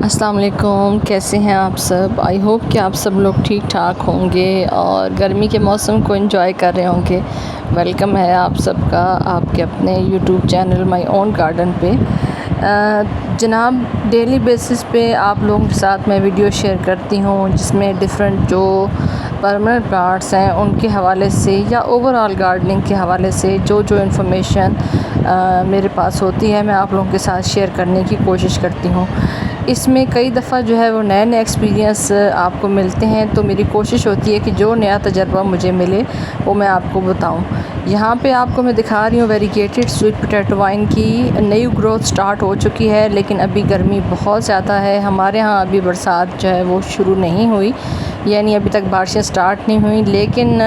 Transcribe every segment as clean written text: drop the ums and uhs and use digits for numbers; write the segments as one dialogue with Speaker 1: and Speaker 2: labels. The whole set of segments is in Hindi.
Speaker 1: अस्सलाम वालेकुम, कैसे हैं आप सब। आई होप कि आप सब लोग ठीक ठाक होंगे और गर्मी के मौसम को एंजॉय कर रहे होंगे। वेलकम है आप सबका आपके अपने YouTube channel my own garden पे। जनाब, डेली बेसिस पे आप लोगों के साथ मैं वीडियो शेयर करती हूँ जिसमें डिफरेंट जो परमानेंट प्लांट्स हैं उनके हवाले से या ओवरऑल गार्डनिंग के हवाले से जो इन्फॉर्मेशन मेरे पास होती है मैं आप लोगों के साथ शेयर करने की कोशिश करती हूँ। इसमें कई दफ़ा जो है वो नए एक्सपीरियंस आपको मिलते हैं, तो मेरी कोशिश होती है कि जो नया तजर्बा मुझे मिले वो मैं आपको बताऊं। यहाँ पे आपको मैं दिखा रही हूँ वेरीगेटेड स्वीट पोटैटो वाइन की नई ग्रोथ स्टार्ट हो चुकी है, लेकिन अभी गर्मी बहुत ज़्यादा है। हमारे यहाँ अभी बरसात जो है वो शुरू नहीं हुई, यानी अभी तक बारिशें स्टार्ट नहीं हुई। लेकिन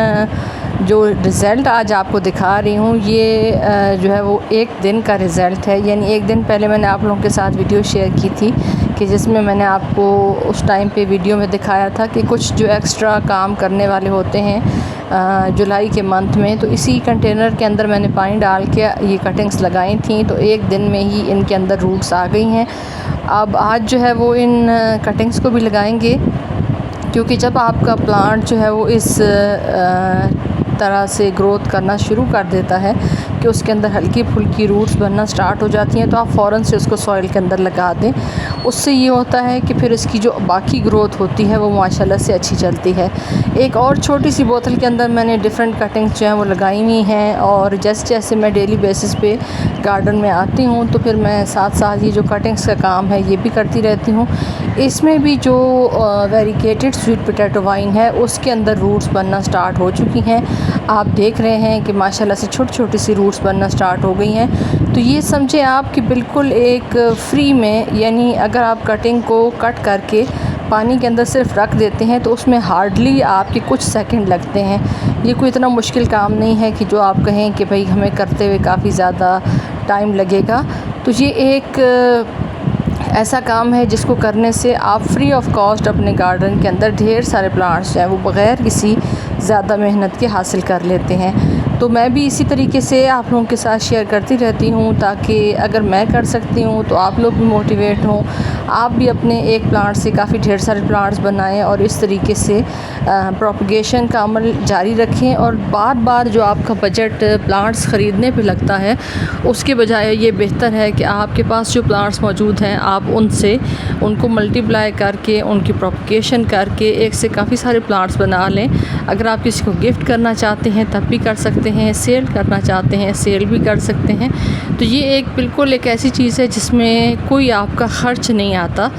Speaker 1: जो रिज़ल्ट आज आपको दिखा रही हूँ ये जो है वो एक दिन का रिज़ल्ट है। यानी एक दिन पहले मैंने आप लोगों के साथ वीडियो शेयर की थी कि जिसमें मैंने आपको उस टाइम पे वीडियो में दिखाया था कि कुछ जो एक्स्ट्रा काम करने वाले होते हैं जुलाई के मंथ में, तो इसी कंटेनर के अंदर मैंने पानी डाल के ये कटिंग्स लगाई थी, तो एक दिन में ही इनके अंदर रूट्स आ गई हैं। अब आज जो है वो इन कटिंग्स को भी लगाएंगे, क्योंकि जब आपका प्लांट जो है वो इस तरह से ग्रोथ करना शुरू कर देता है कि उसके अंदर हल्की फुल्की रूट्स बनना स्टार्ट हो जाती हैं, तो आप फ़ौरन से उसको सॉइल के अंदर लगा दें। उससे ये होता है कि फिर इसकी जो बाकी ग्रोथ होती है वो माशाल्लाह से अच्छी चलती है। एक और छोटी सी बोतल के अंदर मैंने डिफरेंट कटिंग्स जो हैं वो लगाई हुई हैं, और जैसे जैसे मैं डेली बेसिस पे गार्डन में आती हूँ तो फिर मैं साथ साथ ये जो कटिंग्स का काम है ये भी करती रहती हूँ। इसमें भी जो वेरीगेटेड स्वीट पोटैटो वाइन है उसके अंदर रूट्स बनना स्टार्ट हो चुकी हैं। आप देख रहे हैं कि माशाल्लाह से छोटी छोटी सी रूट्स बनना स्टार्ट हो गई हैं। तो ये समझें आप कि बिल्कुल एक फ्री में, यानी अगर आप कटिंग को कट करके पानी के अंदर सिर्फ रख देते हैं तो उसमें हार्डली आपके कुछ सेकंड लगते हैं। ये कोई इतना मुश्किल काम नहीं है कि जो आप कहें कि भाई हमें करते हुए काफ़ी ज़्यादा टाइम लगेगा। तो ये एक ऐसा काम है जिसको करने से आप फ्री ऑफ कॉस्ट अपने गार्डन के अंदर ढेर सारे प्लांट्स जो हैं वो बग़ैर किसी ज़्यादा मेहनत के हासिल कर लेते हैं। तो मैं भी इसी तरीके से आप लोगों के साथ शेयर करती रहती हूँ, ताकि अगर मैं कर सकती हूँ तो आप लोग भी मोटिवेट हों, आप भी अपने एक प्लांट से काफ़ी ढेर सारे प्लांट्स बनाएं और इस तरीके से प्रोपगेशन का अमल जारी रखें। और बार बार जो आपका बजट प्लांट्स ख़रीदने पे लगता है उसके बजाय ये बेहतर है कि आपके पास जो प्लांट्स मौजूद हैं आप उनको मल्टीप्लाई करके उनकी प्रोपगेशन करके एक से काफ़ी सारे प्लांट्स बना लें। अगर आप किसी को गिफ्ट करना चाहते हैं तब भी कर सकते हैं, सेल करना चाहते हैं सेल भी कर सकते हैं। तो ये एक बिल्कुल एक ऐसी चीज़ है जिसमें कोई आपका ख़र्च नहीं आता।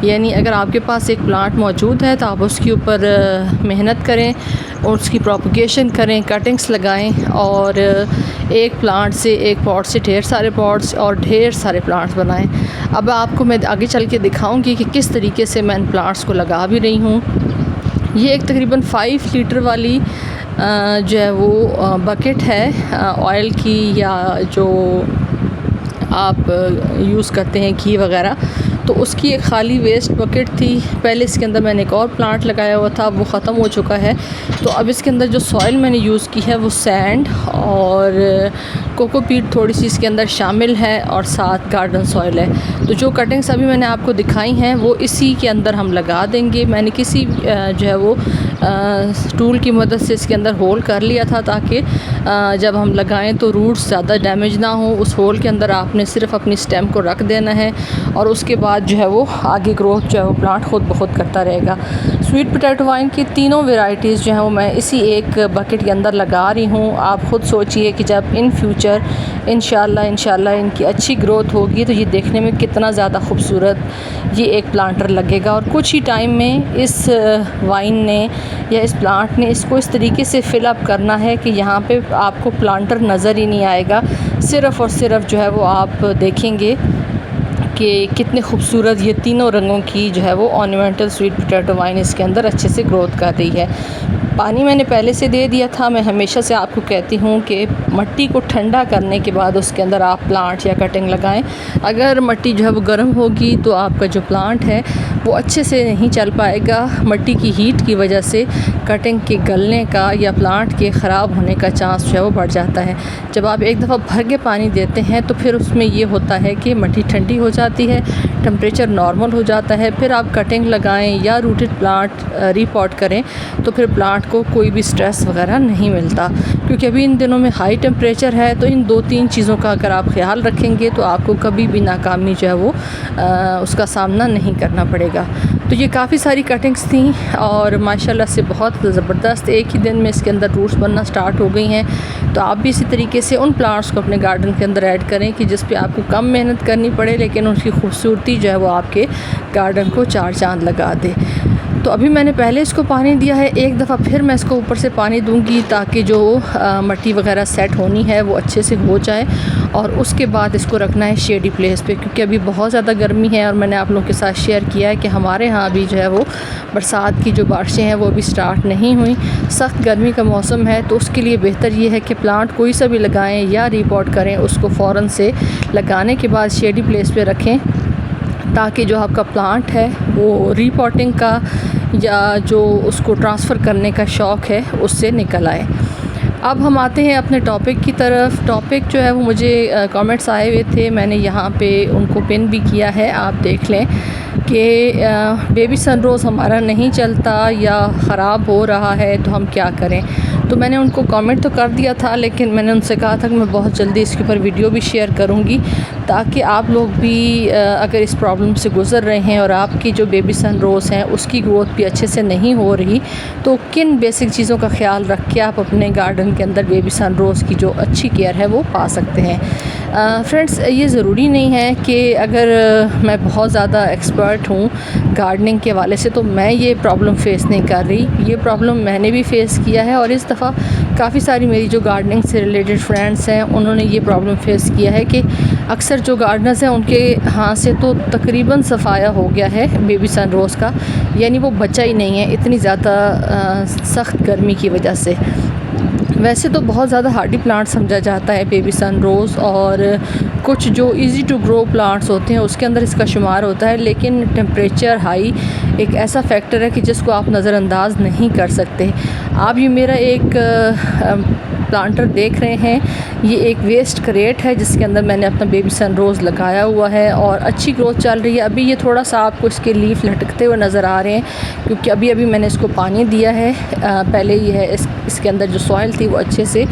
Speaker 1: यानी अगर आपके पास एक प्लांट मौजूद है तो आप उसके ऊपर मेहनत करें और उसकी प्रोपगेशन करें, कटिंग्स लगाएं, और एक प्लांट से एक पॉट से ढेर सारे पॉट्स और ढेर सारे प्लांट्स बनाएं। अब आपको मैं आगे चल के दिखाऊंगी कि किस तरीके से मैं इन प्लांट्स को लगा भी रही हूँ। ये एक तकरीबन 5 लीटर वाली जो है वो बकेट है ऑयल की, या जो आप यूज़ करते हैं घी वगैरह, तो उसकी एक खाली वेस्ट बकेट थी। पहले इसके अंदर मैंने एक और प्लांट लगाया हुआ था, वो ख़त्म हो चुका है। तो अब इसके अंदर जो सॉइल मैंने यूज़ की है वो सैंड और कोकोपीट थोड़ी सी इसके अंदर शामिल है, और साथ गार्डन सॉइल है। तो जो कटिंग्स अभी मैंने आपको दिखाई हैं वो इसी के अंदर हम लगा देंगे। मैंने किसी जो है वो टूल की मदद से इसके अंदर होल कर लिया था, ताकि जब हम लगाएं तो रूट्स ज़्यादा डैमेज ना हो। उस होल के अंदर आपने सिर्फ अपनी स्टेम को रख देना है, और उसके बाद जो है वो आगे ग्रोथ जो है वो प्लांट खुद ब खुद करता रहेगा। स्वीट पोटैटो वाइन की तीनों वेराइटीज़ जो हैं वो मैं इसी एक बकेट के अंदर लगा रही हूँ। आप ख़ुद सोचिए कि जब इन फ्यूचर इंशाल्लाह इनकी अच्छी ग्रोथ होगी तो ये देखने में कितना ज़्यादा खूबसूरत ये एक प्लांटर लगेगा। और कुछ ही टाइम में इस वाइन ने या इस प्लांट ने इसको इस तरीके से फिलअप करना है कि यहाँ पे आपको प्लांटर नज़र ही नहीं आएगा। सिर्फ़ और सिर्फ जो है वो आप देखेंगे कि कितने खूबसूरत ये तीनों रंगों की जो है वो ऑर्नामेंटल स्वीट पोटैटो वाइन इसके अंदर अच्छे से ग्रोथ कर रही है। पानी मैंने पहले से दे दिया था। मैं हमेशा से आपको कहती हूँ कि मट्टी को ठंडा करने के बाद उसके अंदर आप प्लांट या कटिंग लगाएं। अगर मट्टी जो है वो गर्म होगी तो आपका जो प्लांट है वो अच्छे से नहीं चल पाएगा। मिट्टी की हीट की वजह से कटिंग के गलने का या प्लांट के ख़राब होने का चांस जो है वो बढ़ जाता है। जब आप एक दफ़ा भर के पानी देते हैं तो फिर उसमें ये होता है कि मिट्टी ठंडी हो जाती है, टेम्परेचर नॉर्मल हो जाता है। फिर आप कटिंग लगाएं या रूटेड प्लांट रीपॉट करें तो फिर प्लांट को कोई भी स्ट्रेस वगैरह नहीं मिलता, क्योंकि अभी इन दिनों में हाई टेम्परेचर है। तो इन 2-3 चीज़ों का अगर आप ख्याल रखेंगे तो आपको कभी भी नाकामी जो है वो उसका सामना नहीं करना पड़ेगा। तो ये काफ़ी सारी कटिंग्स थी और माशाल्लाह से बहुत ज़बरदस्त एक ही दिन में इसके अंदर रूट्स बनना स्टार्ट हो गई हैं। तो आप भी इसी तरीके से उन प्लांट्स को अपने गार्डन के अंदर ऐड करें कि जिस पे आपको कम मेहनत करनी पड़े, लेकिन उनकी खूबसूरती जो है वो आपके गार्डन को 4 चाँद लगा दे। तो अभी मैंने पहले इसको पानी दिया है, एक दफ़ा फिर मैं इसको ऊपर से पानी दूंगी ताकि जो मिट्टी वगैरह सेट होनी है वो अच्छे से हो जाए। और उसके बाद इसको रखना है शेडी प्लेस पे, क्योंकि अभी बहुत ज़्यादा गर्मी है। और मैंने आप लोगों के साथ शेयर किया है कि हमारे यहाँ अभी जो है वो बरसात की जो बारिशें हैं वो अभी स्टार्ट नहीं हुई, सख्त गर्मी का मौसम है। तो उसके लिए बेहतर ये है कि प्लांट कोई सा भी लगाएँ या रीपॉट करें, उसको फ़ौरन से लगाने के बाद शेडी प्लेस पे रखें ताकि जो आपका प्लांट है वो रीपॉटिंग का या जो उसको ट्रांसफ़र करने का शौक़ है उससे निकल आए। अब हम आते हैं अपने टॉपिक की तरफ। टॉपिक जो है वो मुझे कमेंट्स आए हुए थे, मैंने यहाँ पे उनको पिन भी किया है, आप देख लें कि बेबी सनरोज़ हमारा नहीं चलता या ख़राब हो रहा है तो हम क्या करें। तो मैंने उनको कमेंट तो कर दिया था, लेकिन मैंने उनसे कहा था कि मैं बहुत जल्दी इसके ऊपर वीडियो भी शेयर करूँगी ताकि आप लोग भी अगर इस प्रॉब्लम से गुज़र रहे हैं और आपकी जो बेबी सनरोज़ हैं उसकी ग्रोथ भी अच्छे से नहीं हो रही, तो किन बेसिक चीज़ों का ख्याल रख के आप अपने गार्डन के अंदर बेबी सनरोज़ की जो अच्छी केयर है वो पा सकते हैं। फ्रेंड्स, ये ज़रूरी नहीं है कि अगर मैं बहुत ज़्यादा एक्सपर्ट हूँ गार्डनिंग के हवाले से तो मैं ये प्रॉब्लम फ़ेस नहीं कर रही। ये प्रॉब्लम मैंने भी फ़ेस किया है और इस दफ़ा काफ़ी सारी मेरी जो गार्डनिंग से रिलेटेड फ्रेंड्स हैं उन्होंने ये प्रॉब्लम फ़ेस किया है कि अक्सर जो गार्डनर्स हैं उनके हाथ से तो तकरीबन सफ़ाया हो गया है बेबी सनरोज़ का, यानी वो बचा ही नहीं है इतनी ज़्यादा सख्त गर्मी की वजह से। वैसे तो बहुत ज़्यादा हार्डी प्लांट समझा जाता है बेबी सनरोज़, और कुछ जो इजी टू ग्रो प्लांट्स होते हैं उसके अंदर इसका शुमार होता है, लेकिन टेम्परेचर हाई एक ऐसा फैक्टर है कि जिसको आप नज़रअंदाज नहीं कर सकते। आप ये मेरा एक प्लांटर देख रहे हैं, ये एक वेस्ट क्रेट है जिसके अंदर मैंने अपना बेबी सनरोज़ लगाया हुआ है और अच्छी ग्रोथ चल रही है। अभी ये थोड़ा सा आपको इसके लीफ लटकते हुए नज़र आ रहे हैं क्योंकि अभी अभी मैंने इसको पानी दिया है। पहले ये है इसके अंदर जो सॉइल थी वो अच्छे से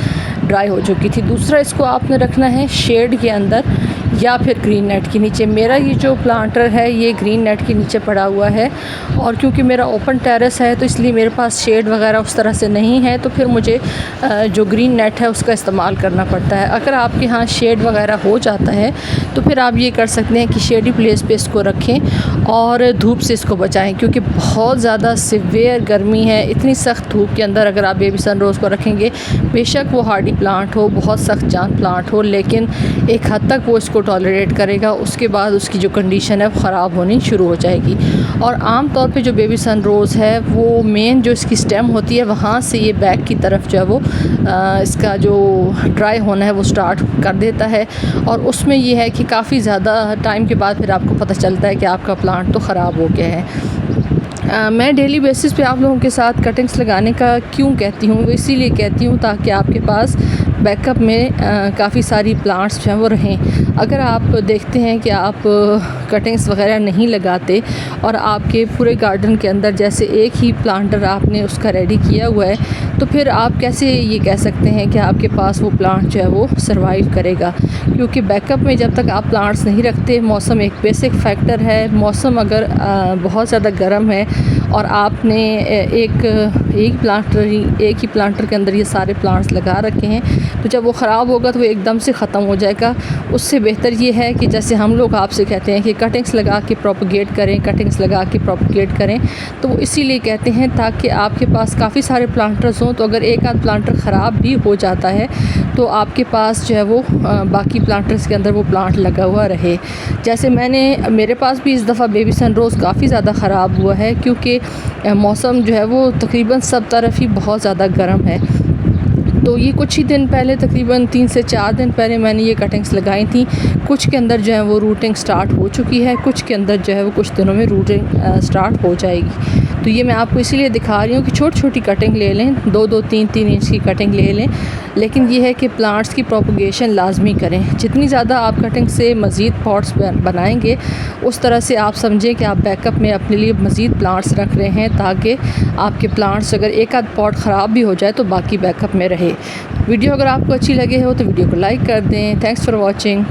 Speaker 1: ड्राई हो चुकी थी। दूसरा, इसको आपने रखना है शेड के अंदर या फिर ग्रीन नेट के नीचे। मेरा ये जो प्लांटर है ये ग्रीन नेट के नीचे पड़ा हुआ है, और क्योंकि मेरा ओपन टेरेस है तो इसलिए मेरे पास शेड वगैरह उस तरह से नहीं है, तो फिर मुझे जो ग्रीन नेट है उसका इस्तेमाल करना पड़ता है। अगर आपके यहाँ शेड वगैरह हो जाता है तो फिर आप ये कर सकते हैं कि शेडी प्लेस पे इसको रखें और धूप से इसको बचाएं, क्योंकि बहुत ज़्यादा सिवियर गर्मी है। इतनी सख्त धूप के अंदर अगर आप बेबी सनरोज़ को रखेंगे, बेशक वो हार्डी प्लांट हो, बहुत सख्त जान प्लांट हो, लेकिन एक हद तक वो इसको टॉलरेट करेगा। उसके बाद उसकी जो कंडीशन है वो ख़राब होनी शुरू हो जाएगी। और आम तौर पे जो बेबी सनरोज़ है वो मेन जो इसकी स्टेम होती है वहाँ से ये बैक की तरफ जो है वो इसका जो ड्राई होना है वो स्टार्ट कर देता है, और उसमें ये है कि काफ़ी ज़्यादा टाइम के बाद फिर आपको पता चलता है कि आपका प्लांट तो ख़राब हो गया है। मैं डेली बेसिस पे आप लोगों के साथ कटिंग्स लगाने का क्यों कहती हूँ, वो इसीलिए कहती हूँ ताकि आपके पास बैकअप में काफ़ी सारी प्लांट्स जो हैं वो रहें। अगर आप देखते हैं कि आप कटिंग्स वगैरह नहीं लगाते और आपके पूरे गार्डन के अंदर जैसे एक ही प्लांटर आपने उसका रेडी किया हुआ है, तो फिर आप कैसे ये कह सकते हैं कि आपके पास वो प्लांट जो है वो सर्वाइव करेगा। क्योंकि बैकअप में जब तक आप प्लांट्स नहीं रखते, मौसम एक बेसिक फैक्टर है। मौसम अगर बहुत ज़्यादा गर्म है और आपने एक ही प्लांटर के अंदर ये सारे प्लांट्स लगा रखे हैं, तो जब वो ख़राब होगा तो वो एकदम से ख़त्म हो जाएगा। उससे बेहतर ये है कि जैसे हम लोग आपसे कहते हैं कि कटिंग्स लगा के प्रोपगेट करें, कटिंग्स लगा के प्रोपगेट करें, तो वो इसीलिए कहते हैं ताकि आपके पास काफ़ी सारे प्लांटर्स हों, तो अगर एक आध प्लांटर ख़राब भी हो जाता है तो आपके पास जो है वो बाकी प्लांटर्स के अंदर वो प्लांट लगा हुआ रहे। जैसे मेरे पास भी इस दफ़ा बेबी सनरोज़ काफ़ी ज़्यादा ख़राब हुआ है, क्योंकि मौसम जो है वो तकरीबन सब तरफ ही बहुत ज़्यादा गर्म है। तो ये कुछ ही दिन पहले, तकरीबन 3 से 4 दिन पहले मैंने ये कटिंग्स लगाई थी। कुछ के अंदर जो है वो रूटिंग स्टार्ट हो चुकी है, कुछ के अंदर जो है वो कुछ दिनों में रूटिंग स्टार्ट हो जाएगी। तो ये मैं आपको इसीलिए दिखा रही हूँ कि छोटी छोटी कटिंग ले लें, 2-2, 3-3 इंच की कटिंग ले लें। लेकिन ये है कि प्लांट्स की प्रोपगेशन लाजमी करें। जितनी ज़्यादा आप कटिंग से मज़ीद पॉट्स बनाएंगे, उस तरह से आप समझें कि आप बैकअप में अपने लिए मज़ीद प्लांट्स रख रहे हैं, ताकि आपके प्लांट्स अगर एक आध पॉट ख़राब भी हो जाए तो बाकी बैकअप में रहे। वीडियो अगर आपको अच्छी लगे हो तो वीडियो को लाइक कर दें। Thanks for watching.